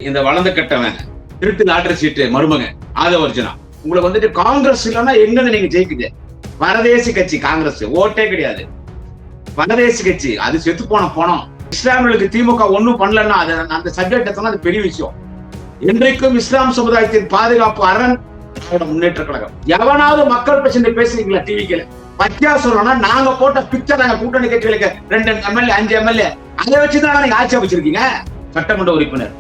இந்த வளர்ந்த கட்டவன் திருட்டு லாட்டரி சீட்டு மருமகன் ஆதவர்ஜுனா உங்களுக்கு வந்துட்டு காங்கிரஸ் இல்லைன்னா எங்க நீங்க ஜெயிக்குது? பரதேசி கட்சி காங்கிரஸ் ஓட்டே கிடையாது. பரதேசி கட்சி அது செத்து போன பணம். இஸ்லாமியர்களுக்கு திமுக ஒண்ணும் பண்ணலன்னா அந்த சப்ஜெக்ட் அது பெரிய விஷயம். இன்றைக்கும் இஸ்லாம் சமுதாயத்தின் பாதுகாப்பு அரண் திராவிட முன்னேற்ற கழகம். எவனாவது மக்கள் பிரச்சனை பேசுறீங்களா டிவிக்கு? பத்தியா சொல்லணும்னா நாங்க போட்ட பிக்சர் நாங்க கூட்டணி கட்சிகளுக்கு 2 எம்எல்ஏ 5 எம்எல்ஏ அதை வச்சுதான் நீங்க ஆட்சி அமைச்சிருக்கீங்க. சட்டமன்ற உறுப்பினர்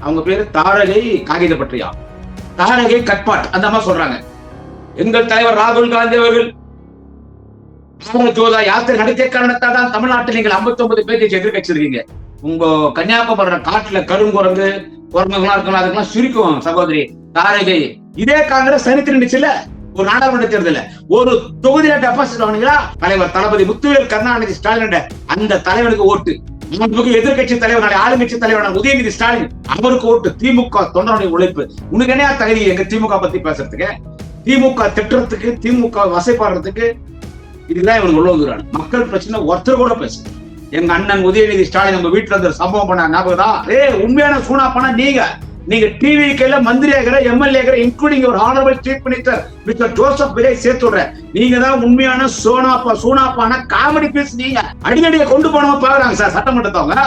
அவங்க பேரு தாரகை காகித பற்றியா, தாரகை கட்பாட் அந்த மாதிரி சொல்றாங்க. எங்கள் தலைவர் ராகுல் காந்தி அவர்கள் ஜோதா யாத்திரை நடத்திய காரணத்தால் தான் தமிழ்நாட்டில் நீங்கள் 59 பேருக்கு எதிர்கட்சிருக்கீங்க. உங்க கன்னியாகுமரி காட்டுல கருங்குரங்கு குரங்குகளா இருக்கலாம், அதுக்கெல்லாம் சுருக்கும் சகோதரி தாரகை. இதே காங்கிரஸ் தனித்து நின்றுச்சுல ஒரு நாடாளுமன்ற தேர்தல ஒரு தொகுதியில டெபாசிட் ஆனீங்களா? தலைவர் தளபதி முத்துவேல் கருணாநிதி ஸ்டாலின் அந்த தலைவனுக்கு ஓட்டு. எதிர்கட்சி தலைவர் ஆளுங்கட்சி தலைவர் உதயநிதி ஸ்டாலின் அவருக்கு ஓட்டு. திமுக தொண்டனுடைய உழைப்பு. உனக்கு என்ன தகுதி எங்க திமுக பத்தி பேசுறதுக்கு? திமுக திட்டத்துக்கு திமுக வசைப்பாடுறதுக்கு இதுதான் இவனுக்கு உள்ளவங்க. மக்கள் பிரச்சனை ஒருத்தர் கூட பேசு. எங்க அண்ணன் உதயநிதி ஸ்டாலின் உங்க வீட்டுல இருந்து சம்பவம் பண்ண ஞாபகம்? உண்மையான சூனா பண்ண நீங்க டிவி கையில மந்திரியாகிற எம்எல்ஏ இன்க்ளூடிங் ஒரு honourable chief minister mister Joseph விலை சேர்த்துடுற நீங்க தான் உண்மையான சூனாப்பான காமெடி பீஸ். நீங்க அடிக்கடியை கொண்டு போனவங்க பாக்குறாங்க சார் சட்டமன்றத்தவங்க.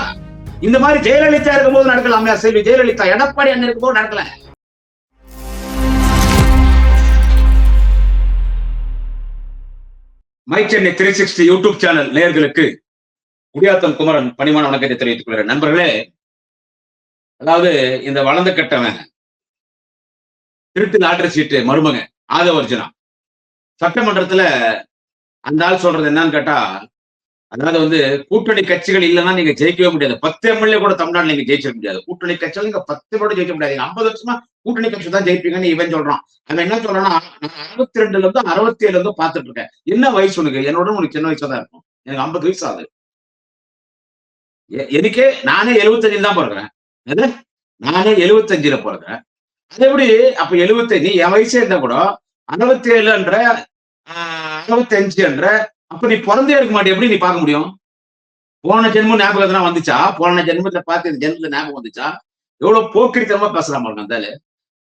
இந்த மாதிரி ஜெயலலிதா இருக்கும் போது நடக்கலாமே செல்வி ஜெயலலிதா, எடப்பாடி அண்ணன் இருக்கும் போது நடக்கல. மை சென்னை 360 யூடியூப் சேனல் நேயர்களுக்கு குடியாத்தம் குமரன் பணிமான வணக்கத்தை தெரிவித்துக் கொள்கிறேன். நண்பர்களே, அதாவது இந்த வளர்ந்த கட்டவன் திருட்டு லாட்டரி சீட்டு மருமகன் ஆதவர்ஜுனா சட்டமன்றத்துல அந்த ஆள் சொல்றது என்னன்னு கேட்டா, அதாவது கூட்டணி கட்சிகள் இல்லைன்னா நீங்க ஜெயிக்கவே முடியாது. 10 எம்எல்ஏ கூட தமிழ்நாடு நீங்க ஜெயிச்சிட முடியாது. கூட்டணி கட்சிகள் நீங்க 10 கூட ஜெயிக்க முடியாது. 50 வருஷமா கூட்டணி கட்சி தான் ஜெயிப்பீங்கன்னு இவன் சொல்றான். அவன் என்ன சொல்றான்னா, நான் 62 இருந்து 67 இருந்து பாத்துட்டு இருக்கேன். என்ன வயசு உனக்கு? என்னோட உனக்கு சின்ன வயசா தான் இருக்கும். எனக்கு 50 வயசு ஆகுது. எனக்கே நானே 75 தான் பிறகுறேன். நானே 75ல பிறகுறேன். அது எப்படி அப்ப 75 என் வயசே இருந்தா கூட 67 65 அப்ப நீ பிறந்தே இருக்க மாட்டே, எப்படி நீ பார்க்க முடியும்? போன ஜென்மம் ஞாபகம் வந்துச்சா? போன ஜென்மத்தை பார்த்து இந்த ஜென்மத்துல ஞாபகம் வந்துச்சா? எவ்வளவு போக்கிரித்தனமா பேசலாம் பாருங்க. அந்த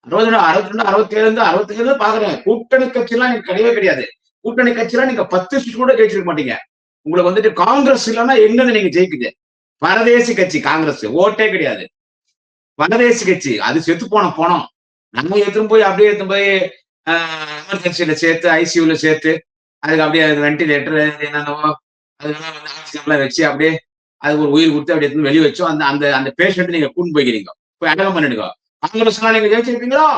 62 67 65 பாக்குறேன். கூட்டணி கட்சி எல்லாம் நீங்க கிடையவே கிடையாது. கூட்டணி கட்சி எல்லாம் நீங்க 10 சீட் கூட ஜெயிச்சிருக்க மாட்டீங்க. உங்களுக்கு காங்கிரஸ் இல்லைன்னா எங்க நீங்க ஜெயிக்குது? பரதேசி கட்சி காங்கிரஸ் ஓட்டே கிடையாது. பரதேசி கட்சி அது செத்து போன பணம். நம்ம எடுத்துன்னு போய் அப்படியே எடுத்துன்னு போய் எமர்ஜென்சியில சேர்த்து ஐசியூல சேர்த்து அதுக்கு அப்படியே வென்டிலேட்டர் என்னென்னவோ அதெல்லாம் ஆக்சிஜன்லாம் வச்சு அப்படியே அதுக்கு ஒரு உயிர் கொடுத்து அப்படி எடுத்து வெளியே வச்சோம். அந்த பேஷண்ட் நீங்க கூண்டு போய்க்கிறீங்க, போய் அடக்கம் பண்ணிடுங்க. காங்கிரஸ்லாம் நீங்க ஜெயிச்சிருப்பீங்களா?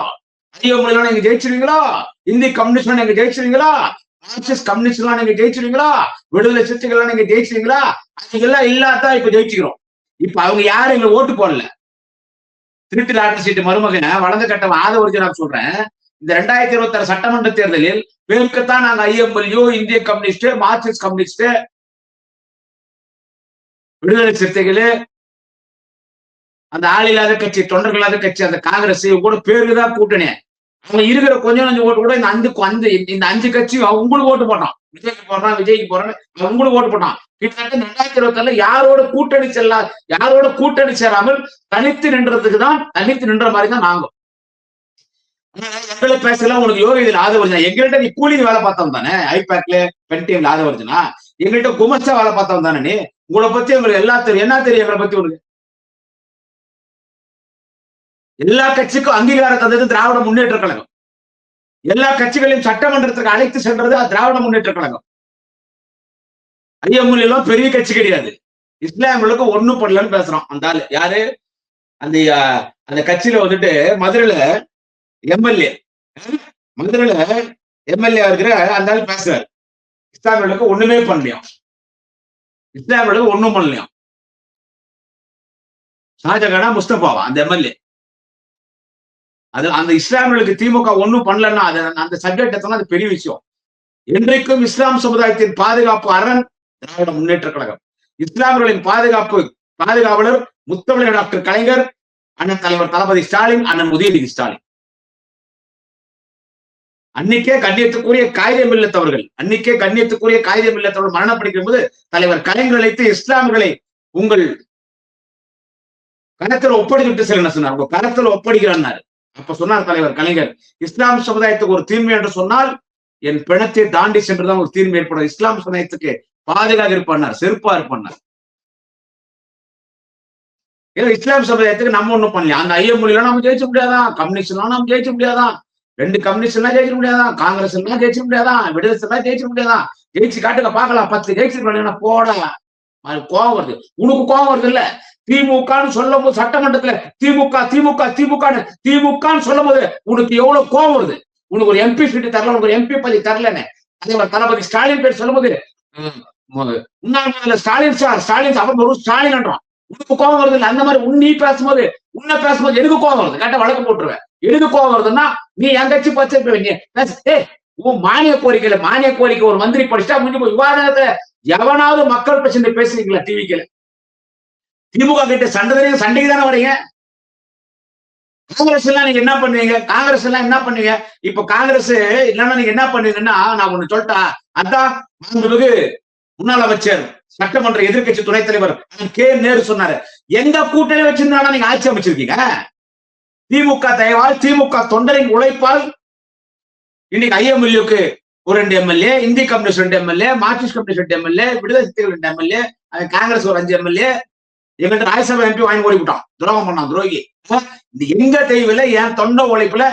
ஐயோலாம் நீங்க ஜெயிச்சிருவீங்களா? இந்திய கம்யூனிஸ்ட் நீங்க ஜெயிச்சிருவீங்களா? மார்க்சிஸ்ட் கம்யூனிஸ்ட் எல்லாம் நீங்க ஜெயிச்சிருவீங்களா? விடுதலை சிறுத்தைகள் நீங்க ஜெயிச்சிருவீங்களா? அதுக்கெல்லாம் இல்லாதான் இப்ப ஜெயிச்சுக்கிறோம். இப்ப அவங்க யாரும் எங்களுக்கு ஓட்டு போடல. திருட்டு லாட்டரி சீட்டு மருமகன் வளர்ந்த கட்டம் ஆதவர்ஜுனா சொல்றேன். இந்த 2026 சட்டமன்ற தேர்தலில் பேருக்குத்தான் நாங்க ஐஎம்எல்யூ, இந்திய கம்யூனிஸ்ட், மார்க்சிஸ்ட் கம்யூனிஸ்ட், விடுதலை சிறுத்தைகள், அந்த ஆள் இல்லாத கட்சி, தொண்டர்கள் இல்லாத கட்சி, அந்த காங்கிரஸ் கூட பேருக்குதான் கூட்டணி. அவங்க இருக்கிற கொஞ்சம் ஓட்டு கூட இந்த 5 கட்சி உங்களுக்கு ஓட்டு போட்டோம். விஜய்க்கு போடுறான் உங்களுக்கு ஓட்டு போட்டான். கிட்டத்தட்ட 2026 யாரோட கூட்டணி செல்லாமல் தனித்து நின்ற மாதிரி தான் நாங்க. எங்களை பேசலாம் உங்களுக்கு யோகா இதில் ஆதவர்ஜுனா. எங்கள்கிட்ட நீ கூலி வேலை பார்த்தவன் தானே? ஐபேக்ல பென்டிஎம்ல ஆதவர்ஜுனா எங்கள்கிட்ட குமஸ்டா வேலை பார்த்தவன் தானே? நீ உங்களை பத்தி உங்களுக்கு என்ன தெரியும்? எங்களை பத்தி உனக்கு எல்லா கட்சிக்கும் அங்கீகாரம் தந்தது திராவிட முன்னேற்ற கழகம். எல்லா கட்சிகளையும் சட்டமன்றத்துக்கு அழைத்து சென்றது திராவிட முன்னேற்ற கழகம். ஐஎம்எல்லாம் பெரிய கட்சி கிடையாது. இஸ்லாமியர்களுக்கு ஒண்ணும் பண்ணலன்னு பேசுறோம். அந்த ஆளு யாரு? அந்த கட்சியில மதுரையில எம்எல்ஏ இருக்கிற அந்த ஆள் பேசுறாரு. இஸ்லாமியர்களுக்கு ஒண்ணுமே பண்ணலையாம். இஸ்லாமியர்களுக்கு ஒண்ணும் பண்ணலையாம். ஷாஜகானா முஸ்தபாவா அந்த எம்எல்ஏ. அந்த இஸ்லாமியர்களுக்கு திமுக ஒண்ணும் பண்ணலன்னா அந்த சப்ஜெக்ட் அது பெரிய விஷயம். இன்றைக்கும் இஸ்லாம் சமுதாயத்தின் பாதுகாப்பு அரண் திராவிட முன்னேற்ற கழகம். இஸ்லாமியர்களின் பாதுகாவலர் முத்தமிழர் டாக்டர் கலைஞர், அண்ணன் தலைவர் தளபதி ஸ்டாலின், அண்ணன் உதயநிதி ஸ்டாலின். அன்னைக்கே கண்ணியத்துக்குரிய காகிதம் இல்லத்தவர்கள் மரணப்படுகிற போது தலைவர் கலைஞர் அழைத்து இஸ்லாமியர்களை உங்கள் கரத்துல ஒப்படைச்சுட்டு செல்ல சொன்னார். உங்க கரத்துல ஒப்படைக்கிறார். அப்ப சொன்னார் தலைவர் கலைஞர், இஸ்லாம் சமுதாயத்துக்கு ஒரு தீன்மை என்று சொன்னால் என் பிணத்தை தாண்டி சென்றுதான் ஒரு தீர்வு ஏற்படும். இஸ்லாம் சமுதாயத்துக்கு பாதுகாக்க இருப்பார், செருப்பா இருப்பார். ஏன்னா இஸ்லாம் சமுதாயத்துக்கு நம்ம ஒண்ணும் பண்ணல. அந்த ஐயம் மொழியெல்லாம் நம்ம ஜெயிச்ச முடியாதான், கம்யூனிஸ்ட் எல்லாம் நம்ம ஜெயிச்ச முடியாதான், 2 கம்யூனிஸ்ட் எல்லாம் ஜெயிச்ச முடியாதான், காங்கிரஸ் எல்லாம் ஜெயிச்ச முடியாதான், விடுதலை எல்லாம் ஜெயிச்ச முடியாதான். ஜெயிச்சு காட்டுக்க பாக்கலாம், 10 ஜெயிச்சிருக்கா போட கோவம் வருது. உனக்கு கோவம் வருது இல்ல? திமுகன்னு சொல்லும் போது சட்டமன்றத்துல திமுக திமுக திமுகன்னு திமுகன்னு சொல்லும் போது உனக்கு எவ்வளவு கோவம் வருது? உனக்கு ஒரு எம்பி சீட்டு தரல, உனக்கு ஒரு எம்பி பதவி தரலன்னு அதே மாதிரி தளபதி ஸ்டாலின் பேர் சொல்லும் போது ஸ்டாலின் சார் ஸ்டாலின் அவர் ஒரு ஸ்டாலின் என்றான். உனக்கு கோவம் வருது இல்ல? அந்த மாதிரி நீ பேசும்போது பேசும்போது எனக்கு கோவம் வருது, கேட்ட வழக்கு போட்டுருவேன். எனக்கு கோவம் வருதுன்னா நீ என் கட்சி பச்சை உன் மானிய கோரிக்கை ஒரு மந்திரி படிச்சுட்டா முடிஞ்சு போய் விவாதத்துல எவனாவது மக்கள் பிரச்சனை பேசுறீங்களா? டிவிக்கல திமுக கிட்ட சண்டைக்கு தானே வரீங்க. காங்கிரஸ் எல்லாம் நீங்க என்ன பண்ணுவீங்க? இப்ப காங்கிரஸ் இல்லைன்னா நீங்க என்ன பண்ணுவீங்கன்னா, நான் ஒண்ணு சொல்லிட்டா, அதான் முன்னாள் அமைச்சர் சட்டமன்ற எதிர்கட்சி துணைத் தலைவர் கே நேரு சொன்னாரு, எங்க கூட்டணி வச்சிருந்தா நீங்க ஆட்சி அமைச்சிருக்கீங்க. திமுக தயவால், திமுக தொண்டரின் உழைப்பால் இன்னைக்கு ஐஎம்எல்ஏக்கு ஒரு 2 எம்எல்ஏ, இந்திய communist 2 MLA, Marxist communist 2 MLA, விடுதலை சிறுத்தைகள் 2 எம்எல்ஏ, காங்கிரஸ் ஒரு 5 எம்எல்ஏ, எங்கள்கிட்ட ராஜ்யசபா எம்பி வாங்கி ஓடிவிட்டான். துரோகம் பண்ணான், துரோகி. எங்க தெய்வில என் தொண்டை உழைப்புல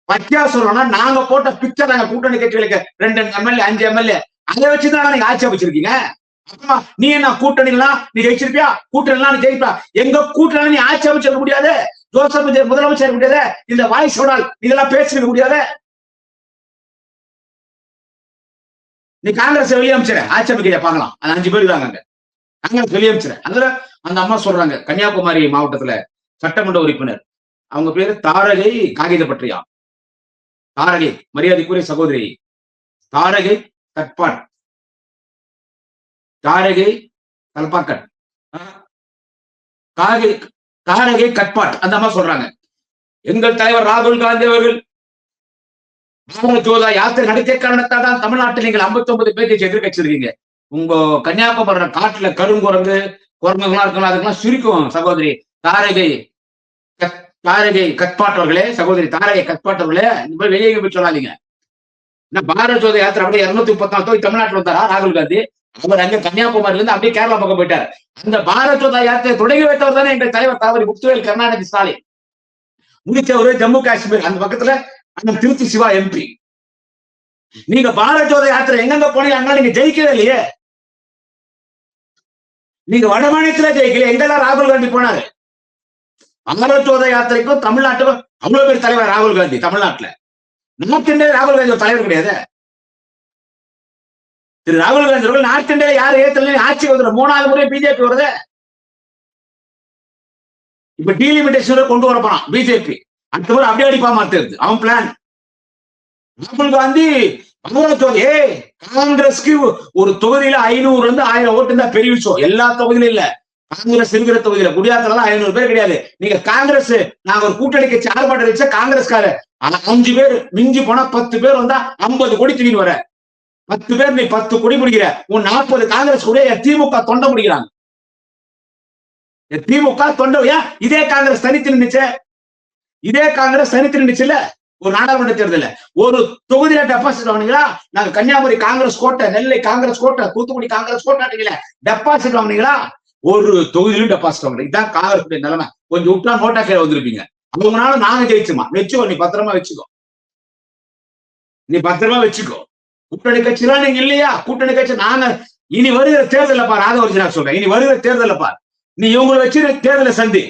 பச்சையா சொல்லணும்னா, நாங்க போட்ட பிக்சர் நாங்க கூட்டணி கட்சிகளுக்கு 2 எம்எல்ஏ 5 எம்எல்ஏ அதை வச்சுதான் நீங்க ஆட்சி அமைச்சிருக்கீங்க. அப்புறமா நீ என்ன கூட்டணிலாம் நீ ஜெயிச்சிருப்பியா? கூட்டணிலாம் நீ ஜெயிப்பா? எங்க கூட்டணி நீ ஆட்சி அமைச்சிருக்க முடியாது, ஜோசப் முதலமைச்சர் முடியாது, இந்த வாய்ஸ் சொன்னால் இதெல்லாம் பேசிருக்க முடியாது. நீ காங்கிரஸ் வெளியே அமைச்சிட ஆட்சி அமைக்கிறியா பார்க்கலாம். அது 5 பேர் இருக்காங்க, காங்கிரஸ் வெளியே அமைச்சிட. அதுல அந்த அம்மா சொல்றாங்க, கன்னியாகுமரி மாவட்டத்துல சட்டமன்ற உறுப்பினர், அவங்க பேரு தாரகை காகிதப்பற்றியா, தாரகை மரியாதைக்குரிய சகோதரி தாரகை கட்பாட், தாரகை கல்பாக்கட், தாரகை கட்பாட். அந்த அம்மா சொல்றாங்க, எங்கள் தலைவர் ராகுல் காந்தி அவர்கள் பாரத் ஜோதா யாத்திரை நடத்திய காரணத்தால் தான் தமிழ்நாட்டில் நீங்கள் 59 பேருக்கு எதிர்கட்சிருக்கீங்க. உங்க கன்னியாகுமரி காட்டுல கருங்குரங்கு குரங்குகளா இருக்கலாம், அதுக்கெல்லாம் சிரிக்கும் சகோதரி தாரகை கட்பாட்டவர்களே, சகோதரி தாரகை கட்பாட்டவர்களே, இந்த மாதிரி வெளியே போய் சொல்லாதீங்க. பாரத் ஜோதா யாத்திரை அப்படியே 234 தொகை தமிழ்நாட்டில் வந்தாரா ராகுல் காந்தி? அவர் அங்க கன்னியாகுமரியில இருந்து அப்படியே கேரளா பக்கம் போயிட்டார். அந்த பாரத் ஜோதா யாத்திரை தொடங்கி வைத்தவர் தானே எங்கள் தலைவர் தளபதி முத்துவேல் கருணாநிதி ஸ்டாலின். முடிச்சவர் ஜம்மு காஷ்மீர் அந்த பக்கத்துல அண்ணன் திருச்சி சிவா எம்பி. நீங்க பாரத் ஜோதா யாத்திரை எங்கெங்க போனீங்க, அங்க நீங்க ஜெயிக்கவே இல்லையே. நீங்க வட மாநிலத்துல ஜெயிக்கல, எங்கெல்லாம் ராகுல் காந்தி போனாரு? பாரத் ஜோதா யாத்திரைக்கும் தமிழ்நாட்டுக்கும் அவ்வளவு பேர் தலைவர் ராகுல் காந்தி. தமிழ்நாட்டுல நார்த் இந்தியா ராகுல் காந்தி ஒரு தலைவர் கிடையாது. திரு ராகுல் காந்தி அவர்கள் நார்த் இந்தியால யாரும் ஏத்தல, ஆட்சி வந்து 3வது முறை பிஜேபி வருது. இப்ப டீலிமிட்டேஷன் கொண்டு வர போறான் பிஜேபி. அடுத்த முறை அப்படியே அடிப்பா மாத்துறது அவன் பிளான். ராகுல் காந்தி காங்கிரஸ்க்கு ஒரு தொகுதியில 500 இருந்து 1000 ஓட்டு இருந்தா பெரிய விஷயம். எல்லா தொகுதியிலும் இல்ல, காங்கிரஸ் இருக்கிற தொகுதியில குடியாத்துல 500 பேர் கிடையாது. நீங்க காங்கிரஸ் நாங்க ஒரு கூட்டணி கட்சி ஆர்ப்பாட்டம் வச்சா காங்கிரஸ்கார 5 பேர் மிஞ்சி போனா 10 பேர் வந்தா 50 கோடி தூக்கிட்டு வர. 10 பேர் நீ 10 கோடி முடிக்கிற, உன் 40 காங்கிரஸ் கூட திமுக தொண்டை முடிக்கிறாங்க. திமுக தொண்டை இதே காங்கிரஸ் தனித்து நின்றுச்சு, இதே காங்கிரஸ் தனித்து நின்றுச்சுல. ஒரு நாடாளுமன்ற தேர்தல் ஒரு தொகுதியில டெபாசிட் வாங்கினீங்களா? நாங்க கன்னியாகுமரி காங்கிரஸ் கோட்டை, நெல்லை காங்கிரஸ் கோட்டை, தூத்துக்குடி காங்கிரஸ் கோட்டை டெபாசிட் வாங்கினீங்களா? ஒரு தொகுதியிலும் டெபாசிட் வாங்க. இதுதான் காங்கிரஸ் நிலைமை. கொஞ்சம் விட்டா நோட்டா கையில வந்திருப்பீங்க. அவங்களால நாங்க ஜெயிச்சுமா வச்சுக்கோ, நீ பத்திரமா வச்சுக்கோ, நீ பத்திரமா வச்சுக்கோ. கூட்டணி கட்சிலாம் நீங்க இல்லையா? கூட்டணி கட்சி நாங்க இனி வருகிற தேர்தல பாரு. நான் சொல்றேன், இனி வருகிற தேர்தல பாரு. நீ இவங்களை வச்சு தேர்தலை சந்தி.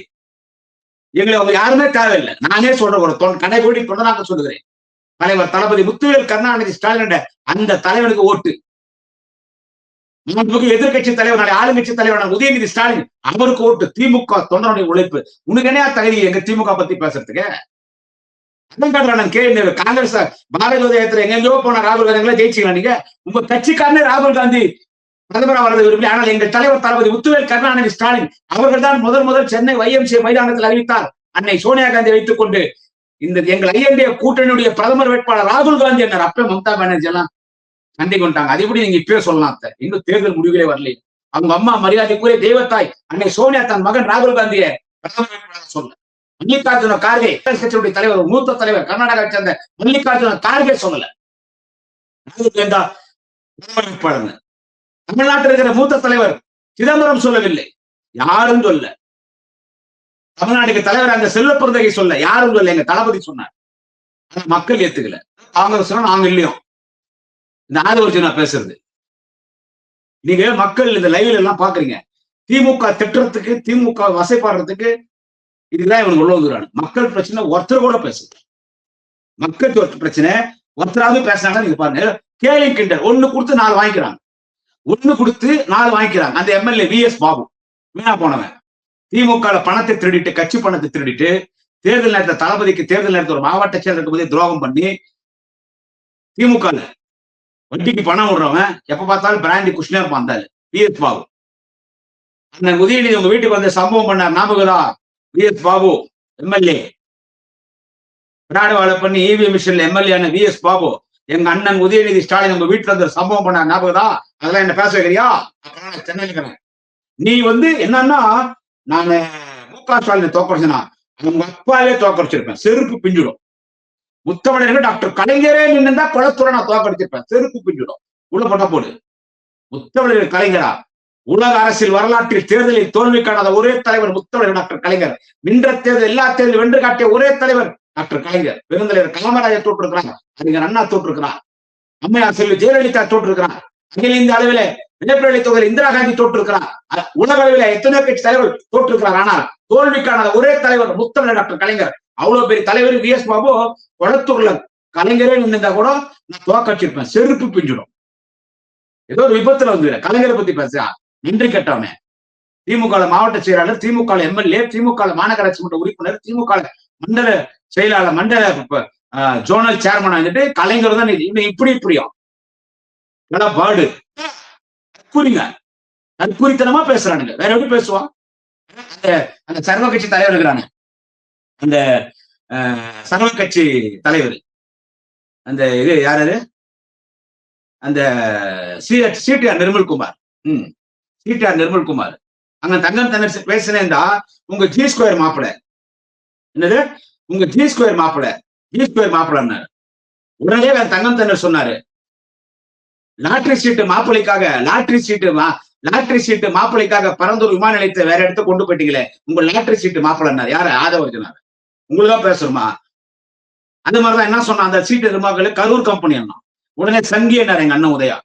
எங்களை அவங்க யாருமே தேவையில்லை. நானே சொல்றேன், ஒரு கடைபோடி தொண்டனாக சொல்லுகிறேன். தலைவர் தளபதி முத்துவேல் கருணாநிதி ஸ்டாலின் அந்த தலைவனுக்கு ஓட்டு. எதிர்கட்சி தலைவர், நாளை ஆளுங்கட்சி தலைவர் உதயநிதி ஸ்டாலின் அவருக்கு ஓட்டு. திமுக தொண்டனுடைய உழைப்பு. உனக்கு என்ன தகுதி எங்க திமுக பத்தி பேசுறதுக்கு? காங்கிரஸ் பாரத் ஜோதா யாத்திரை எங்கெங்கோ போன ராகுல் காந்தி ஜெயிச்சுக்கலாம். நீங்க உங்க கட்சிக்காரனே ராகுல் காந்தி பிரதமராக வரது விரும்பி, ஆனால் எங்கள் தலைவர் தளபதி முத்துவேல் கருணாநிதி ஸ்டாலின் அவர்கள் தான் முதல் சென்னை YMCA மைதானத்தில் அறிவித்தார். அன்னை சோனியா காந்தி வைத்துக் கொண்டு இந்த எங்கள் ஐஎன்டிஏ கூட்டணியுடைய பிரதமர் வேட்பாளர் ராகுல் காந்தி என்ன அப்ப மம்தா பானர்ஜி எல்லாம் சண்டை கொண்டாங்க. அது எப்படி நீங்க இப்பயே சொல்லலாம்? இன்னும் தேர்தல் முடிவுகளே வரல. அவங்க அம்மா மரியாதைக்குரிய தெய்வத்தாய் அன்னை சோனியா தன் மகன் ராகுல் காந்தியை பிரதமர் வேட்பாளர் சொல்ல. மல்லிகார்ஜுன கார்கே கட்சியுடைய தலைவர், மூத்த தலைவர், கர்நாடகாவை சேர்ந்த மல்லிகார்ஜுன கார்கே சொல்லல பிரதமர் வேட்பாளர். தமிழ்நாட்டில் இருக்கிற மூத்த தலைவர் சிதம்பரம் சொல்லவில்லை, யாரும் சொல்ல. தமிழ்நாட்டுக்கு தலைவர் அங்க செல்வ பிறந்தகை சொல்ல, யாரும் சொல்ல. எங்க தளபதி சொன்னார், மக்கள் ஏத்துக்கல. காங்கிரஸ் நாங்க இல்லையும். இந்த ஆதவர்ஜுனா பேசுறது நீங்க மக்கள் இந்த லைவ்ல எல்லாம் பாக்குறீங்க. திமுக திட்டத்துக்கு, திமுக வசைப்பாடுறதுக்கு இதுதான் இவனுக்கு உள்ள வந்துடுறாங்க. மக்கள் பிரச்சனை ஒருத்தர் கூட பேசுது. மக்கள் பிரச்சனை ஒருத்தராவது பேசினாங்க. நீங்க பாருங்க, கேள்வி கிண்டல் ஒண்ணு கொடுத்து 4 வாங்கிக்கிறாங்க, ஒண்ணு கொடுத்து 4 வாங்கிக்கிறாங்க. அந்த எம்எல்ஏ விஎஸ் பாபு வீணா போனவன், திமுக பணத்தை திருடிட்டு, கட்சி பணத்தை திருடிட்டு, தேர்தல் நேரத்தில் தளபதிக்கு தேர்தல் நேரத்தில் ஒரு மாவட்ட செயலருக்கு போதே துரோகம் பண்ணி, திமுக வட்டிக்கு பணம் விடுறவன், எப்ப பார்த்தாலும் பிராண்டி குஷ்ணே இருப்பான். அந்த விஎஸ் பாபு. அந்த உதயநிதி உங்க வீட்டுக்கு வந்து சம்பவம் பண்ணார், ஞாபகதா? விஎஸ் பாபு எம்எல்ஏ விராடு பண்ணி இவிஎம் மிஷின்ல எம்எல்ஏ ஆன விஎஸ் பாபு, எங்க அண்ணன் உதயநிதி ஸ்டாலின் உங்க வீட்டுல வந்து சம்பவம் பண்ணார், ஞாபகதா? அதெல்லாம் என்ன பேச வைக்கிறியா? சென்னையில் நீ வந்து என்னன்னா, நான் முக ஸ்டாலினை தோக்கடிச்சனா உங்க அப்பாவே தோக்கடிச்சிருப்பேன், செருப்பு பிஞ்சிடும். முத்தமிழர்கள் டாக்டர் கலைஞரே நின்றுந்தா குளத்தூர நான் தோக்கடிச்சிருப்பேன், செருப்பு பிஞ்சிடும். உள்ள போட்டா போடு. முத்தமிழர்கள் கலைஞரா? உலக அரசியல் வரலாற்றில் தேர்தலில் தோல்வி காணாத ஒரே தலைவர் முத்தமிழர் டாக்டர் கலைஞர். நின்ற தேர்தல் எல்லா தேர்தலும் வென்று காட்டிய ஒரே தலைவர் டாக்டர் கலைஞர். பெருந்தலைவர் காமராஜர் தோற்றிருக்கிறாங்க, அறிஞர் அண்ணா தோற்றிருக்கிறார், அம்மையார் செல்வி ஜெயலலிதா தோற்றிருக்கிறார், அகில இந்திய அளவில இடைப்பெறி தொகையில் இந்திரா காந்தி தோற்றிருக்கிறார், உலக அளவில எத்தனை கட்சி தலைவர் தோற்றிருக்கிறார். ஆனால் தோல்வி காணாத ஒரே தலைவர் முத்தமிழர் டாக்டர் கலைஞர். அவ்வளவு பெரிய தலைவர் விஎஸ் பாபு குளத்தூர்ல கலைஞரே நின்றுந்தா கூட நான் தோக்கடிச்சிருப்பேன், செருப்பு பிஞ்சிடும். ஏதோ ஒரு விபத்துல வந்து கலைஞரை பத்தி பேச நன்றி கட்டவனே. திமுக மாவட்ட செயலாளர், திமுக எம்எல்ஏ, திமுக மாநகராட்சி மன்ற உறுப்பினர், திமுக மண்டல செயலாளர், மண்டல ஜோனல் சேர்மன் வந்துட்டு கலைஞர் தான் இப்படி இப்படியும் பாடு தற்கூறிங்க, தற்கூறித்தனமா பேசுறானுங்க. வேற எப்படி பேசுவான்? அந்த சர்வ கட்சி தலைவர் இருக்கிறாங்க, அந்த சர்வ கட்சி தலைவர், அந்த இது யாரு, அந்த சிடிஆர் நிர்மல்குமார். சிடிஆர் நிர்மல்குமார் அங்க தங்கம் தென்னரசு பேசினேன்டா, உங்க ஜி ஸ்கொயர் மாப்பிள, என்னது உங்க ஜி ஸ்கொயர் மாப்பிள, ஜி ஸ்கொயர் மாப்பிள. உடனே தங்கம் தென்னர் சொன்னாரு, லாட்டரி சீட்டு மாப்பிளைக்காக, லாட்டரி சீட்டு மாப்பிளைக்காக பரந்தூர் விமான நிலையத்தை வேற இடத்த கொண்டு போயிட்டீங்களே, உங்க லாட்டரி சீட்டு மாப்பிளன்னார். யாரு? ஆதவர்ஜுனா. உங்களுதான் பேசுறோமா? அந்த மாதிரிதான் என்ன சொன்னா, அந்த சீட்டு நிர்மாக்கள் கரூர் கம்பெனி என்ன. உடனே சங்கி என்னார் எங்க அண்ணன் உதயா.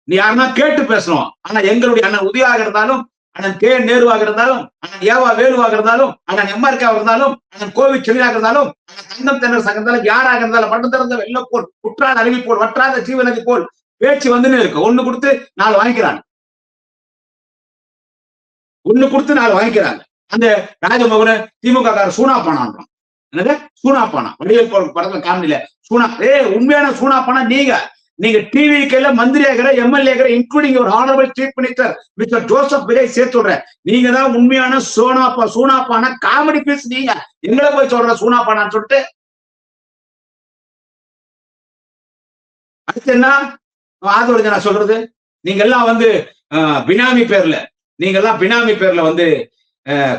நீ யாருன்னா கேட்டு பேசணும். ஆனா எங்களுடைய அண்ணன் உதயாக இருந்தாலும், அண்ணன் கே நேருவாக இருந்தாலும், அண்ணன் ஏவா வேலுவாக இருந்தாலும், அண்ணன் எம்ஆர்காவாக இருந்தாலும், அண்ணன் கோவில் செல்லியாக இருந்தாலும், அண்ணன் தங்கம் தென்னரசாக இருந்தாலும், யாராக இருந்தாலும், மட்டும் திறந்த வெள்ள போல், குற்றாத அருவி போல், வற்றாத ஜீவனதி போல் பேச்சு வந்துன்னு இருக்கு. ஒண்ணு கொடுத்து 4 வாங்கிக்கிறாங்க, ஒண்ணு கொடுத்து 4 வாங்கிக்கிறாங்க. அந்த ராஜமோகன திமுக கார சூனா பானான்றான். என்னது சூனா பானா? வடிவேல் படத்துல காமெடியில சூனா. உண்மையான சூனா பானா நீங்க டிவி கையில மந்திரி ஆகிற, எம்எல்ஏ ஆகிற, இன்க்ளூடிங் ஒரு honourable chief minister mister Joseph Vijay சேர்த்து சொல்றேன். நீங்க தான் உண்மையான சூனாப்பானா காமெடி பீஸ். நீங்க எங்களை போய் சொல்ற சூனாப்பானான்னு சொல்லிட்டு. அடுத்து என்ன ஆதரவு நான் சொல்றது, நீங்க எல்லாம் வந்து பினாமி பேர்ல, நீங்க எல்லாம் பினாமி பேர்ல வந்து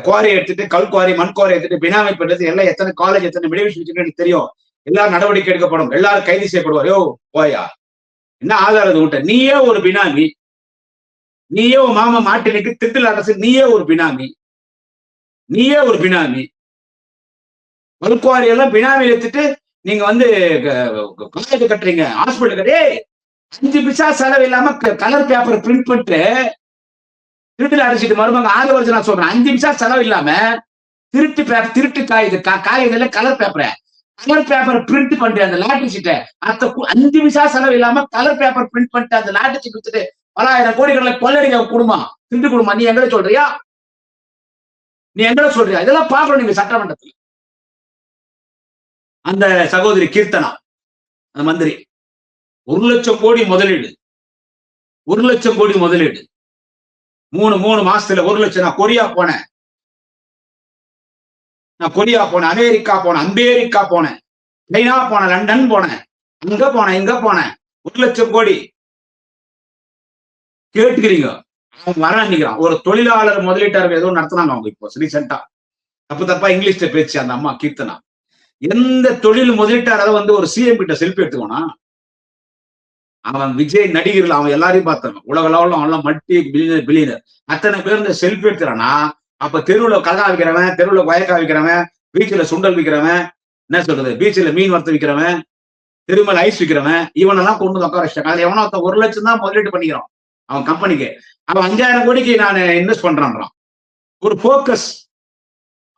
குவாரி எடுத்துட்டு, கல் குவாரி, மண் குவாரி எடுத்துட்டு பினாமி பண்றது எல்லாம் எத்தனை காலேஜ், எத்தனை மெடிக்கல் தெரியும். எல்லாரும் நடவடிக்கை எடுக்கப்படும், எல்லாரும் கைது செய்யப்படுவார். யோ போயா, என்ன ஆதாரம் விட்ட? நீயே ஒரு பினாமி, நீயே ஒரு மாமா மாட்டினுக்கு திட்டில் அரசு, நீயே ஒரு பினாமி, நீயே ஒரு பினாமி. கல்குவாரி எல்லாம் பினாமி எடுத்துட்டு நீங்க வந்து காலேஜ் கட்டுறீங்க, ஹாஸ்பிட்டல் கட்டுறே. 5 பைசா செலவு இல்லாம கலர் பேப்பர் பிரிண்ட் பண்ணிட்டு திருட்டில் அடிச்சுட்டு மருமங்க ஆதரவு. நான் சொல்றேன், 5 பைசா செலவு இல்லாம திருட்டு காகிதத்துல கலர் பேப்பரை பிரிண்ட் பண்ணிட்டு அந்த லாட்டரி சீட்டை 5 பைசா செலவு இல்லாம கலர் பேப்பர் பிரிண்ட் பண்ணிட்டு அந்த லாட்டரி சீட் வச்சுட்டு பல ஆயிரம் கோடிகளை கொள்ளடிக்க குடும்பம், திருட்டு குடும்பம். நீ எங்களை சொல்றியா? நீ எங்களை சொல்றியா? இதெல்லாம் பார்க்கணும் நீங்க சட்டமன்றத்தில். அந்த சகோதரி கீர்த்தனா, அந்த மந்திரி, 1 லட்சம் கோடி முதலீடு, 1 லட்சம் கோடி முதலீடு, 3 மாசத்துல 1 லட்சம். நான் கொரியா போனேன், அமெரிக்கா போனேன், சைனா போனேன், லண்டன் போனேன், இங்க போனேன். 1 லட்சம் கோடி கேட்டுக்கிறீங்க. அவன் வரான்னிக்கிறான். ஒரு தொழிலாளர் முதலீட்டாளர் ஏதோ நடத்துனாங்க அவங்க இப்போ ரீசெண்டா. தப்பா இங்கிலீஷ்ல பேச்சு அந்த அம்மா கீர்த்தனா. எந்த தொழில் முதலீட்டாளர் வந்து ஒரு சிஎம் கிட்ட செல்ஃபி எடுத்துக்கோனா, அவன் விஜய் நடிகர்கள் அவன் எல்லாரையும் பார்த்தாங்க. உலக லெவலில் அவன்லாம் மல்டி பில்லியனர். அத்தனை பேர் இந்த செல்ஃபி எடுத்துறானா, அப்ப தெருவுல கலகா விற்கிறவன், தெருவுல கொயக்கா விற்கிறவன், பீச்சில் சுண்டல் விற்கிறவன், என்ன சொல்றது, பீச்சில் மீன் வறுத்து விற்கிறவன், திருமல் ஐஸ் விற்கிறவன், இவனெல்லாம் கொண்டு வந்து உட்கார வச்சிட்டாங்க. அது எவனோ 1 லட்சம் தான் முதலீடு பண்ணிக்கிறான் அவன் கம்பெனிக்கு. அவன் 5000 கோடிக்கு நான் இன்வெஸ்ட் பண்றான்றான். ஒரு போக்கஸ்.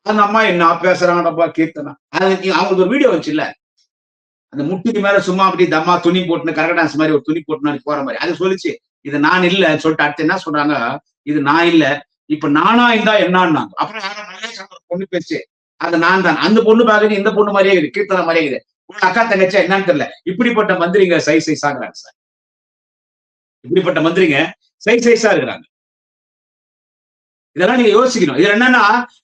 அந்த அம்மா என்ன பேசுறாங்கப்பா கீர்த்தனா. அவங்களுக்கு ஒரு வீடியோ வச்சு இல்ல, அந்த முட்டிக்கு மேல சும்மா அப்படி தம்மா துணி போட்டுன்னு கரகடான்ஸ் மாதிரி ஒரு துணி போட்டு போற மாதிரி அது சொல்லிச்சு. இது நான் இல்ல சொல்லிட்டு அடுத்து என்ன சொல்றாங்க, இது நான் இல்ல, இப்ப நானா இருந்தா என்னான்னு. அப்புறம் பொண்ணு பேச்சு அது நான் தான். அந்த பொண்ணு பாக்குது இந்த பொண்ணு மாதிரியே இருக்குது, கீர்த்தனை மாதிரியே இருக்குது. உங்க அக்கா தங்கச்சா என்னன்னு தெரியல. இப்படிப்பட்ட மந்திரிங்க சைஸா இருக்கிறாங்க சார். இப்படிப்பட்ட மந்திரிங்க சைஸா இருக்கிறாங்க. இதெல்லாம் நீங்க யோசிக்கணும். இது என்னன்னா,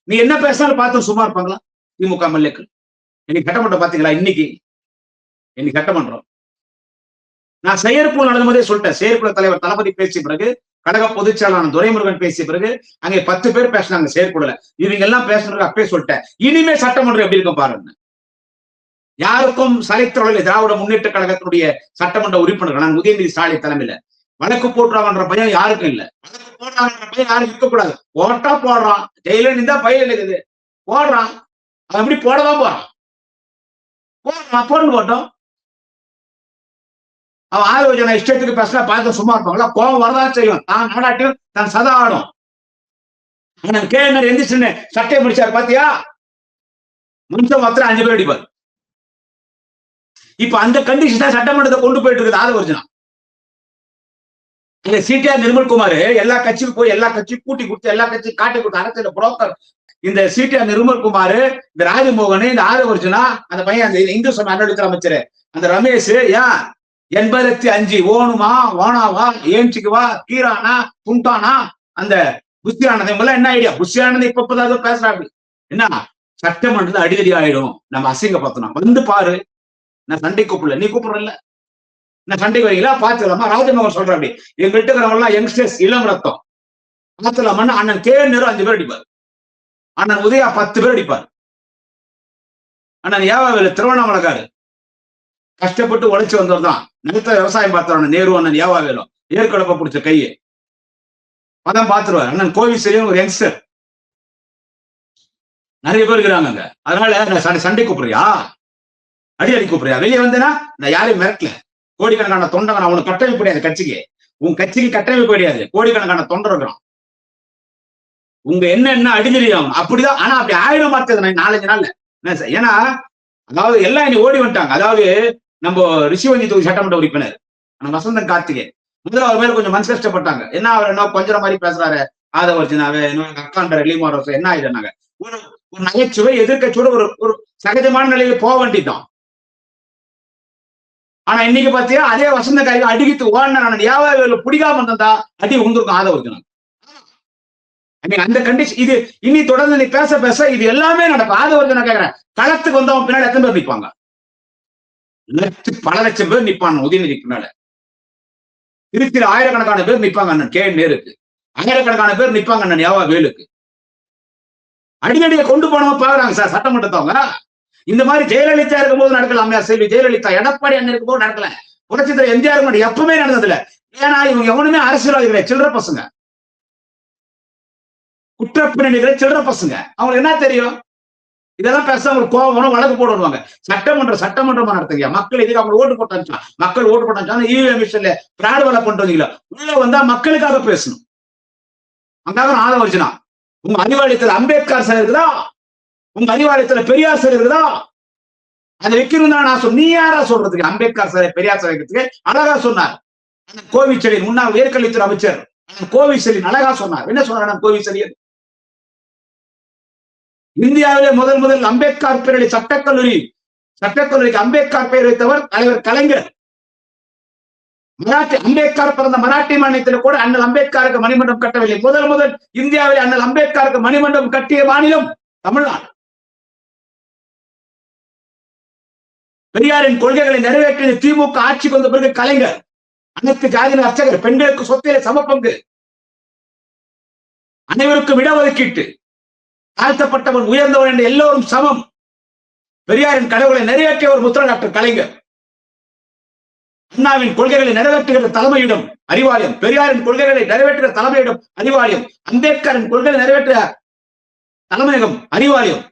நீ என்ன பேசினாலும் பார்த்து சும்மா இருப்பாங்களா திமுக எம்எல்ஏக்கள்? இன்னைக்கு சட்டமன்றம் பாத்தீங்களா? இன்னைக்கு சட்டமன்றம் நான் செயற்குழு நடந்த போதே சொல்லிட்டேன். செயற்குழு தலைவர் தளபதி பேசிய பிறகு, கழக பொதுச்செயலாளர் துரைமுருகன் பேசிய பிறகு அங்கே 10 பேர் பேசினாங்க செயற்குழுல. இவங்க எல்லாம் பேசுறது அப்பே சொல்லிட்டேன். இனிமே சட்டமன்றம் எப்படி இருக்கும் பாருங்க. யாருக்கும் சலைத்தொழில் திராவிட முன்னேற்ற கழகத்தினுடைய சட்டமன்ற உறுப்பினர்கள் நான் உதயநிதி ஸ்டாலின் தலைமையில வழக்கு போடுறாங்கன்ற பயம் யாருக்கும் இல்ல. வழக்கு போடுறாங்கன்ற பயம் யாரும் இருக்கக்கூடாது. போட்டா போடுறான், ஜெயில இருந்தா பயில இருக்குது, போடுறான், அவன் எப்படி போடதான் போறான், போட்டோம். அவன் ஆலோசனை இஷ்டத்துக்கு பேசினா பார்த்து சும்மா இருப்பாங்களா? கோபம் வரதான் செய்யும். தான் நாடாட்டியும் தன் சதா ஆடும். கேனர் எந்திரிச்சு சட்டையை முடிச்சாரு பாத்தியா? மனுஷன் மாத்திரம் 5 பேர் அடிப்பார். இப்ப அந்த கண்டிஷன் தான் சட்டமன்றத்தை கொண்டு போயிட்டு இருக்குது ஆதவர்ஜனா. இந்த சிடிஆர் நிர்மல்குமார் எல்லா கட்சியும் போய் எல்லா கட்சியும் கூட்டி கொடுத்து எல்லா கட்சியும் காட்டி கொடுத்து அரசியல் புரோக்கர். இந்த சிடிஆர் நிர்மல்குமார், இந்த ராஜமோகன், இந்த ஆதவர்ஜனா, அந்த பையன் அந்த இந்து சமய அறநிலையத்துறை அமைச்சர் அந்த ரமேஷ், ஏன் 85 ஓணுமா ஓனாவா ஏஞ்சிக்குவா கீரானா புண்டானா அந்த புஷியானது இவங்கெல்லாம் என்ன ஐடியா? புஷியானது இப்பதான் பேசுறாங்க. என்ன சட்டமன்றத்துல அடிதடி ஆயிடும், நம்ம அசிங்கப்படுத்தணும். வந்து பாரு, நான் சண்டை கூப்பிடல, நீ கூப்பிடல, நான் சண்டைக்கு வரீங்களா பாத்துக்கலாமா? ராஜமோகன் சொல்ற அப்படி எங்கள்கிட்ட இருக்கிறவங்க எல்லாம் யங்ஸ்டர்ஸ், இளம் ரத்தம் பாத்துலாமா? அண்ணன் கேஆர் 5 பேர் அடிப்பார், அண்ணன் உதயா 10 பேர் அடிப்பார், அண்ணன் ஏவாவேலு திருவண்ணாமலைக்காரு கஷ்டப்பட்டு உழைச்சு வந்தவர் தான். நிலத்த விவசாயம் பார்த்தவர் நேரு அண்ணன் ஏவாவேலும் ஏற்கலப்ப பிடிச்ச கையை பதம் பார்த்துருவார். அண்ணன் கோவிசெலியும் ஒரு யங்ஸ்டர், நிறைய பேர் இருக்கிறாங்க. அதனால சண்டை கூப்பிடுறியா, அடி கூப்பிடுறியா? வெளியே வந்தேன்னா நான் யாரையும் மிரட்டல. கோடிக்கணக்கான தொண்டர்கள் அவனுக்கு கட்டமைப்பு கிடையாது கட்சிக்கு. உன் கட்சிக்கு கட்டமைப்பு கிடையாது. கோடிக்கணக்கான தொண்டர் இருக்கிறான். உங்க என்ன அடிதடி ஆகும் அப்படிதான். ஆனா அப்படி ஆயிரம் மாத்தது 4-5 நாள்ல. ஏன்னா அதாவது எல்லாம் இனி ஓடி வந்துட்டாங்க. அதாவது நம்ம ரிஷிவஞ்சி தொகுதி சட்டமன்ற உறுப்பினர் வசந்தன் கார்த்திகே முதல்ல அவர் மேல கொஞ்சம் மனசு கஷ்டப்பட்டாங்க. என்ன அவர் என்ன கொஞ்சம் மாதிரி பேசுறாரு ஆதவர்ஜனாவே அக்காண்ட ரிலீமாரோ என்ன ஆயிடுனாங்க. ஒரு நகைச்சுவை எதிர்கட்சியோட ஒரு சகஜமான நிலையில போக வேண்டியதான். ஆனா இன்னைக்கு பாத்தியா அதே வசந்த காய்க்கு அடிக்கிட்டு ஓடின ஏவாவேலு பிடிக்காம இருந்தா அடி உந்திருக்கும் ஆதவர்ஜனா. அந்த கண்டிஷன் இது இனி தொடர்ந்து நீ பேச இது எல்லாமே நடக்கும். ஆதவர்ஜனா கேக்குறேன், களத்துக்கு வந்து அவன் பின்னாடி எத்தனை பேர் நிற்பாங்க? பல லட்சம் பேர் நிற்பான் உதயநிதி பின்னால. திருச்சியில் ஆயிரக்கணக்கான பேர் நிற்பாங்க அண்ணன் கே நேருக்கு, ஆயிரக்கணக்கான பேர் நிற்பாங்க அண்ணன் ஏவாவேலுக்கு. அடிக்கடியை கொண்டு போனவங்க பாக்குறாங்க சார் சட்டமன்றத்தவங்க. இந்த மாதிரி ஜெயலலிதா இருக்கும் போது நடக்கல, அம்மையார் செல்வி ஜெயலலிதா, எடப்பாடி அண்ணன் இருக்கும் போது நடக்கல, புரட்சித்தலைவர் எம்ஜிஆர் எப்பவுமே நடந்ததுல. ஏன்னா இவங்க எவனுமே அரசியல்வாதிகளை சில்லற பசங்க, குற்றப்பின்னணிகளை சில்லற பசங்க. அவங்களுக்கு என்ன தெரியும்? இதெல்லாம் பேச அவங்களுக்கு கோபம் வழக்கு போடுவாங்க. சட்டமன்றமா நடத்துங்க. மக்கள் இதுக்கு அவங்க ஓட்டு போட்டாங்க, மக்கள் ஓட்டு போட்டாங்க. இவிஎம் மிஷின்ல பிராடு வேலை பண்றீங்களா? உள்ள வந்தா மக்களுக்காக பேசணும். அங்காக ஆதவர்ஜனா உங்க அறிவாலயத்துல அம்பேத்கர் சார் இருக்குதா? உங்க அறிவாலயத்துல பெரியார் சார் இருக்குதா? அதை வைக்கணும் தான் நான் சொன்ன. நீ யாரா சொல்றதுக்கு அம்பேத்கர் சார் பெரியார் சார் வைக்கிறதுக்கு? அழகா சொன்னார் கோவிச்செலியன், முன்னாள் உயர்கல்வித்துறை அமைச்சர் கோவிச்செலியன் அழகா சொன்னார். என்ன சொன்னார் கோவிச்செலியன்? இந்தியாவிலே முதல் அம்பேத்கர் பேரடி சட்டக்கல்லூரிக்கு அம்பேத்கர் பெயர் வைத்தவர் தலைவர் கலைஞர். அம்பேத்கர் பிறந்த மராட்டி மாநிலத்தில் கூட அண்ணல் அம்பேத்கருக்கு மணிமண்டபம் கட்டவில்லை. முதல் இந்தியாவில் அண்ணல் அம்பேத்கருக்கு மணிமண்டபம் கட்டிய மாநிலம் தமிழ்நாடு. பெரியாரின் கொள்கைகளை நிறைவேற்றிய திமுக ஆட்சிக்கு வந்த பிறகு கலைஞர். அனைத்து ஜாதியின் அர்ச்சகர், பெண்களுக்கு சொத்திலே சமப்பங்கு, அனைவருக்கும் இடஒதுக்கீட்டு, தாழ்த்தப்பட்டவன் உயர்ந்தவன் என்று எல்லோரும் சமம். பெரியாரின் கடவுளை நிறைவேற்றிய ஒரு முத்திர டாக்டர் கலைஞர். அண்ணாவின் கொள்கைகளை நிறைவேற்றுகிற தலைமையிடம் அறிவாலயம், பெரியாரின் கொள்கைகளை நிறைவேற்றுகிற தலைமையிடம் அறிவாலயம், அம்பேத்கரின் கொள்கைகளை நிறைவேற்ற தலைமையகம் அறிவாலயம்.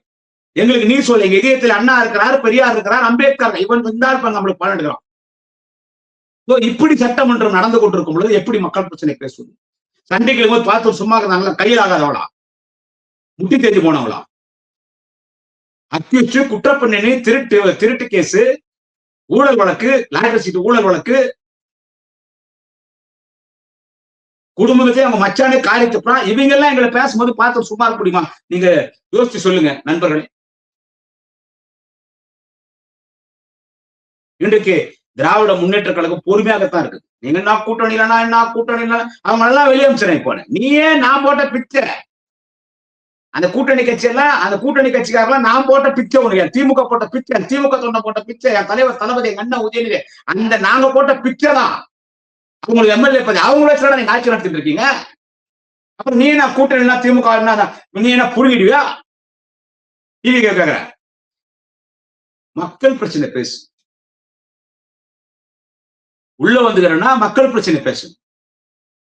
எங்களுக்கு நீ சொல்ல, எங்க இதயத்தில் அண்ணா இருக்கிறார், பெரியார் இருக்கிறார், அம்பேத்கர் இவன் இருந்தால் நம்மளுக்கு பலன் எடுக்கிறோம். இப்படி சட்டமன்றம் நடந்து கொண்டிருக்கும் பொழுது எப்படி மக்கள் பிரச்சனை பேசுவது? சண்டைக்கு போது பார்த்து சும்மா இருந்தாங்களா? கையில் ஆகாதவளா, முட்டி தேடி போனவளா, அக்யூஸ்ட், குற்றப்பண்ணி, திருட்டு கேஸ், ஊழல் வழக்கு, லாட்டரி சீட்டு ஊழல் வழக்கு, குடும்பத்தை அவங்க மச்சானே காலி துப்புறான். இவங்க எல்லாம் எங்களை பேசும்போது பார்த்து சும்மா இருக்க முடியுமா? நீங்க யோசிச்சு சொல்லுங்க நண்பர்களே. இன்றைக்கு திராவிட முன்னேற்ற கழகம் பொறுமையாகத்தான் இருக்கு. நீங்க என்ன கூட்டணி இல்லைன்னா என்ன கூட்டணி இல்லை, அவங்க எல்லாம் வெளியே அமிச்சிடறேன். போன நீயே நான் போட்ட பிச்சை, அந்த கூட்டணி கட்சி எல்லாம், அந்த கூட்டணி கட்சிக்காரெல்லாம் நான் போட்ட பிச்சை உனக்கு. திமுக போட்ட பிச்சை, திமுக தொண்டை போட்ட பிச்சை, என் தலைவர் தளபதி, எங்க அண்ணன் உதயநிதி, அந்த நாங்க போட்ட பிச்சை தான் அவங்களுக்கு எம்எல்ஏ பதி. அவங்கள வச்சு நீங்க ஆட்சி நடத்திட்டு இருக்கீங்க. அப்புறம் நீ என்ன கூட்டணி திமுக நீ என்ன புடுங்கிடுவியா? டிவி கேட்கிற மக்கள் பிரச்சனை பேசு. உள்ள வந்துக்கிறேன்னா மக்கள் பிரச்சனை பேசு.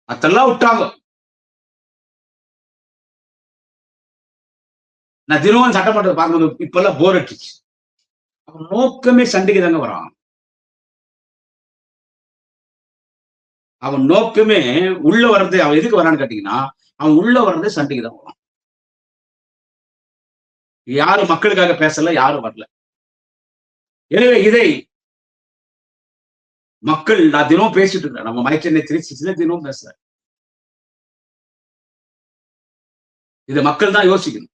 அதெல்லாம் விட்டாங்க. நான் தினமும் சட்டமன்றத்தை பார்க்கும்போது இப்ப எல்லாம் போர் அடிச்சு. அவன் நோக்கமே சண்டைக்கு தாங்க வரான். அவன் நோக்கமே உள்ள வர்றது. அவன் எதுக்கு வரான்னு கேட்டீங்கன்னா, அவன் உள்ள வர்றது சண்டைக்கு தான் வரான். யாரும் மக்களுக்காக பேசல, யாரும் வரல. எனவே இதை மக்கள், நான் தினம் பேசிட்டு இருக்கேன், நம்ம மைச்சென்னை திருச்சி தினம் பேசுறேன். இதை மக்கள் தான் யோசிக்கணும்.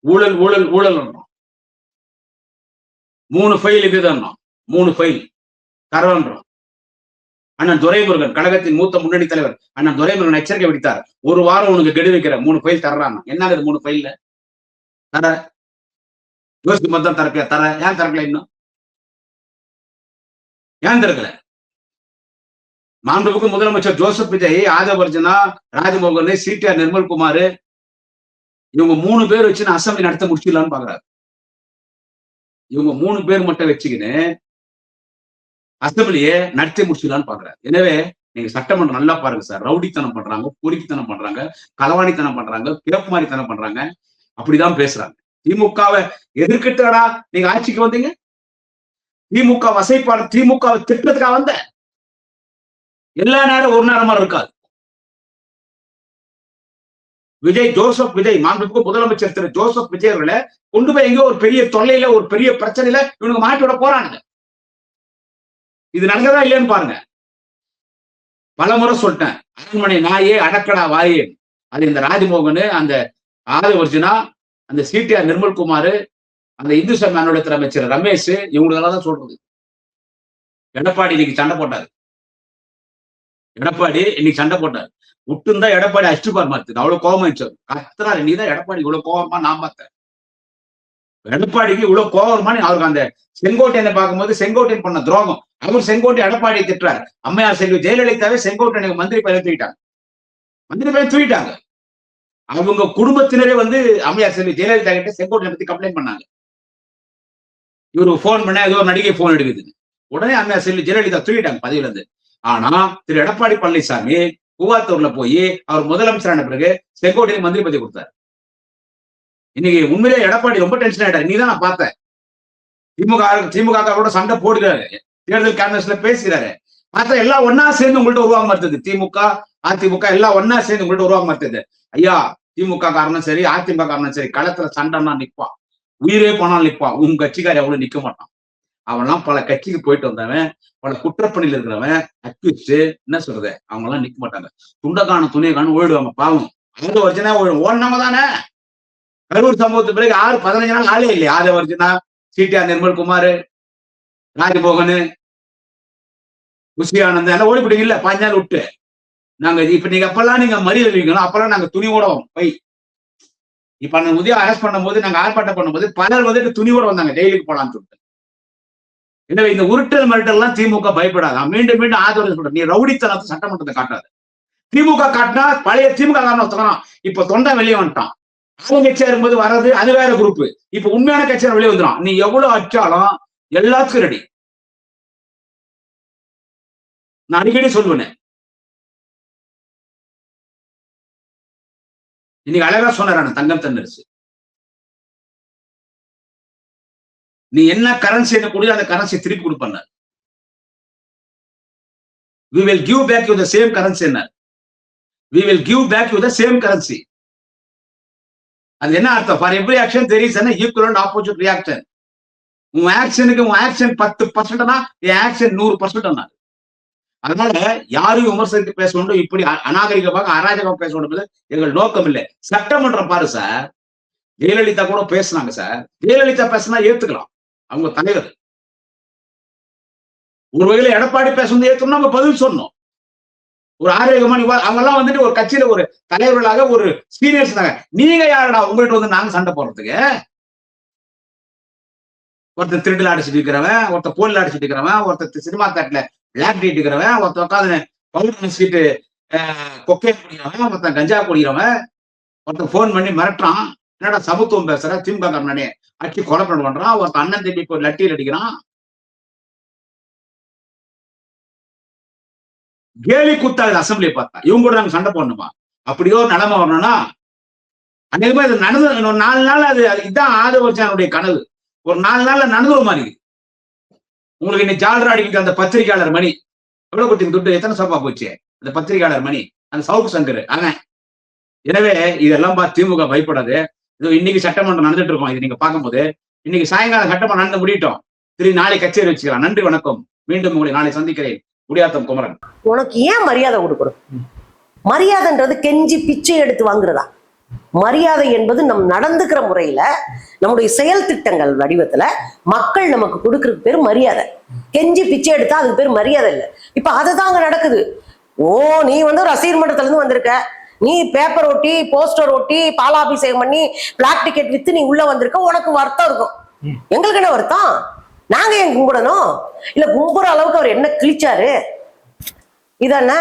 ஊழல் ஊழல் ஊழல் 3 ஃபைல் இதுதான், 3 ஃபைல் தரன்றோம். அண்ணன் துரைமுருகன், கழகத்தின் மூத்த முன்னணி தலைவர் அண்ணன் துரைமுருகன் எச்சரிக்கை விடுத்தார். 1 வாரம் உனக்கு கெடு வைக்கிற 3 ஃபைல் தர்றான். என்னது 3 ஃபைல்ல தர? யோசிக்கும் போது தான் தரக்கல. தர ஏன் தரக்கல? இன்னும் ஏன் திறக்கல? மாண்புமிகு முதலமைச்சர் ஜோசப் விஜய், ஆதவர்ஜனா, ராஜமோகன், சிடிஆர் நிர்மல்குமார், இவங்க 3 பேர் வச்சு நான் அசம்பிளி நடத்த முடிச்சிடலான்னு பாக்குறாரு. இவங்க 3 பேர் மட்டும் வச்சுக்கின்னு அசம்பிளியை நடத்தி முடிச்சிடலான்னு பாக்குறாரு. எனவே நீங்க சட்டமன்றம் நல்லா பாருங்க சார். ரவுடித்தனம் பண்றாங்க, பொறுக்கித்தனம் பண்றாங்க, களவாணித்தனம் பண்றாங்க, பேப்புமாரித்தனம் பண்றாங்க. அப்படிதான் பேசுறாங்க. திமுகவை எதிர்க்கிட்டடா நீங்க ஆட்சிக்கு வந்தீங்க. திமுக வசைப்பாடு, திமுகவை திட்டத்துக்காக வந்த எல்லா நேரம் ஒரு நேரம் மாதிரி இருக்காது. ஜோசப் விஜய், மாண்புமிகு முதலமைச்சர் திரு ஜோசப் விஜய் அவர்களை கொண்டு போய் எங்கேயோ ஒரு பெரிய தொல்லையில, ஒரு பெரிய பிரச்சனையில இவனுக்கு மாட்டி விட போறானுங்க. இது நடந்ததா இல்லையான்னு பாருங்க. பலமுறை சொல்லிட்டேன், அரண்மனை நாயே அடக்கடா வாயே. அது இந்த ராஜமோகன், அந்த ஆதவர்ஜுனா, அந்த சிடிஆர் நிர்மல்குமார், அந்த இந்து சமய அறநிலையத்துறை அமைச்சர் ரமேஷ், இவங்களெல்லாம் தான் சொல்றது. எடப்பாடி இன்னைக்கு சண்டை போட்டாரு. எடப்பாடி இன்னைக்கு சண்டை போட்டாரு. விட்டுந்தா எடப்பாடி அஷ்டுபார் மாத்து. அவ்வளவு கோபம் வச்சாரு. கத்துறாரு, நீதான் எடப்பாடி இவ்வளவு கோபமா நான் பார்த்தேன். எடப்பாடிக்கு இவ்வளவு கோபமா அவருக்கு அந்த செங்கோட்டையனை பார்க்கும்போது செங்கோட்டையன் பண்ண துரோகம். அவர் செங்கோட்டை எடப்பாடி திட்டுறாரு. அம்மையார் செல்வி ஜெயலலிதாவே செங்கோட்டையனுக்கு மந்திரி பதவி தூக்கிட்டாங்க. மந்திரி பதவி தூக்கிட்டாங்க. அவங்க குடும்பத்தினரே வந்து அம்மையார் செல்வி ஜெயலலிதா கிட்ட செங்கோட்டையனை பத்தி கம்ப்ளைண்ட் பண்ணாங்க. இவரு போன் பண்ண ஏதோ ஒரு நடிகை போன் எடுக்குது. உடனே அம்மையார் செல்வி ஜெயலலிதா தூக்கிட்டாங்க பதவியில இருந்து. ஆனா திரு எடப்பாடி பழனிசாமி கூவாத்தூர்ல போய் அவர் முதலமைச்சரான பிறகு செங்கோட்டையன் மந்திரி பதவி கொடுத்தாரு. இன்னைக்கு உண்மையிலே எடப்பாடி ரொம்ப டென்ஷன் ஆயிட்டாரு. நீதான் நான் பார்த்தேன். திமுக சண்டை போடுகிறாரு, தேர்தல் கேன்வஸ்ல பேசுகிறாரு. பார்த்தா எல்லாம் ஒன்னா சேர்ந்து உங்கள்ட்ட உருவாக மாட்டது. திமுக அதிமுக எல்லாம் ஒன்னா சேர்ந்து உங்கள்ட்ட உருவாக மாட்டது. ஐயா, திமுக காரணம் சரி, அதிமுக காரணம் சரி, களத்துல சண்டைன்னா நிற்பான். உயிரே போனாலும் நிற்பான். உங்க கட்சிக்காரி அவ்வளவு நிக்க மாட்டான். அவன்லாம் பல கட்சிக்கு போயிட்டு வந்தவன், பல குற்றப்பணியில் இருக்கிறவன், அக்யூஸ்ட், என்ன சொல்றது, அவங்க எல்லாம் நிக்க மாட்டாங்க. துண்டக்கான துணியை காணும் ஓடிடுவாங்க. பாவம், அது வச்சுனா ஓடினவங்க தானே. கரூர் சம்பவத்துக்கு பிறகு 15 நாள் ஆளே இல்லையா? ஆதவர்ஜுனா, சிடிஆர் நிர்மல்குமார், ராஜமோகன், குஷியானந்த் எல்லாம் ஓடிப்பிட்டீங்க இல்ல 5 நாள் விட்டு. நாங்க இப்ப நீங்க அப்பெல்லாம் நீங்க மறியல் வைக்கணும். அப்பெல்லாம் நாங்க துணியோட போய் இப்ப அந்த உதயம் அரெஸ்ட் பண்ணும்போது, நாங்க ஆர்ப்பாட்டம் பண்ணும்போது பலர் வந்துட்டு துணியோட வந்தாங்க, ஜெயிலுக்கு போலான்னு சொல்லிட்டு. எனவே இந்த உருட்டல் மிரட்டல் எல்லாம் திமுக பயப்படாது. மீண்டும் மீண்டும் ஆதரவு சொல்றேன், நீ ரவுடித்தனத்தை சட்டமன்றத்தை காட்டாது. திமுக காட்டினா பழைய திமுக ஒத்துக்கிறான், இப்ப தொண்டை வெளியே வந்துட்டான். கட்சியா இருக்கும்போது வர்றது அது வேற குரூப், இப்ப உண்மையான கட்சியா வெளியே வந்துடும். நீ எவ்வளவு அச்சாலும் எல்லாத்துக்கும் ரெடி. நான் அடிக்கடி சொல்லுவேன். இன்னைக்கு அழகா சொன்னாரான தங்கம் தென்னரசு, நீ என்ன கரன்சி கூட அந்த கரன்சி திருப்பி கொடுப்ப. We will give back you the same currency. We will give back you the same currency. அது என்ன அர்த்தம்? For every action there is an equal and opposite reaction. உன் ஆக்ஷனுக்கு உன் ஆக்ஷன் 10%னா என் ஆக்ஷன் 100%. அதனால யாரையும் விமர்சனத்து பேச வேண்டும், இப்படி அநாகரிகமாக அராஜகம் பேச வேண்டும் எங்கள் நோக்கம் இல்லை. சட்டமன்றம் பாரு சார், ஜெயலலிதா கூட பேசினாங்க சார். ஜெயலலிதா பேசினா ஏத்துக்கலாம், அவங்க தலைவர். ஒரு வகையில எடப்பாடி பேசுறது ஏத்தணும், நம்ம பதில் சொன்னோம். ஒரு ஆரோக்கியமான அவங்க எல்லாம் வந்துட்டு ஒரு கட்சியில ஒரு தலைவர்களாக ஒரு சீனியர்ஸ் தாங்க. நீங்க யாருடா உங்கள்கிட்ட வந்து நாங்க சண்டை போடுறதுக்கு? ஒருத்தர் திருட்டுல அடிச்சுட்டு இருக்கிறவன், ஒருத்தர் போன்ல அடிச்சுட்டு இருக்கிறவன், ஒருத்தர் சினிமா தேட்டர்ல பிளாக் டீ இருக்கிறவன், ஒருத்தர் உட்காந்து பவுடர் நினைச்சிட்டு கொக்கை குடிக்கிறவன், ஒருத்தன் கஞ்சா குடிக்கிறவன், ஒருத்தர் போன் பண்ணி மிரட்டுறான். என்னடா சமத்துவம் பேசுற, திமுக காரனே அடிச்சு கொலை பண்றான். ஒருத்தர் அண்ணன் தம்பி இப்போ லட்டியில் அடிக்கிறான். கேலி கூத்தாது அசம்பிளி பார்த்தா. இவங்க கூட நாங்க சண்டை போடணுமா? அப்படியோ நிலைமை வரணும்னா அநேகமா இது நடந்து ஒரு 4 நாள் அது இதுதான் ஆதவர்ஜனுடைய கனவு. ஒரு 4 நாள்ல நடந்துற மாதிரி. உங்களுக்கு இன்னைக்கு ஜால்ரா அடிக்கிற அந்த பத்திரிகையாளர் மணி எவ்வளவு கொட்டி துட்டு எத்தனை சோப்பா போச்சு? அந்த பத்திரிகையாளர் மணி, அந்த சவுக்கு சங்கர் அவன். எனவே இதெல்லாம் பார்த்து திமுக பயப்படாது. இதோ இன்னைக்கு சட்டமன்றம் நடந்துட்டு இருக்கோம். இது நீங்க பார்க்கும்போது இன்னைக்கு சாயங்காலம் சட்டமன்றம் நடந்து முடியட்டும், திரும்பி நாளை கச்சேரி வச்சுக்கலாம். நன்றி, வணக்கம். மீண்டும் உங்களை நாளை சந்திக்கிறேன். குடியாத்தம் குமரன். உனக்கு ஏன் மரியாதை கொடுக்கணும்? மரியாதைன்றது கெஞ்சி பிச்சை எடுத்து வாங்குறதா? மரியாதை என்பது நம் நடந்துக்கிற முறையில, நம்முடைய செயல் திட்டங்கள் வடிவத்துல மக்கள் நமக்கு கொடுக்கறதுக்கு பேர் மரியாதை. கெஞ்சி பிச்சை எடுத்தா அதுக்கு பேர் மரியாதை இல்லை. இப்ப அதுதாங்க நடக்குது. ஓ, நீ வந்து ரசிகர் மன்றத்துல இருந்து வந்திருக்க, நீ பேப்பர் ஒட்டி போஸ்டர் ஒட்டி பாலாபிஷேகம் பண்ணி பிளாக் டிக்கெட் வித்து நீ உள்ள வந்திருக்க, உனக்கு வருத்தம் இருக்கும். எங்களுக்கு என்ன வருத்தம்? நாங்க ஏன் கும்பிடணும்? இல்ல கும்புற அளவுக்கு அவர் என்ன கிழிச்சாரு? இதானே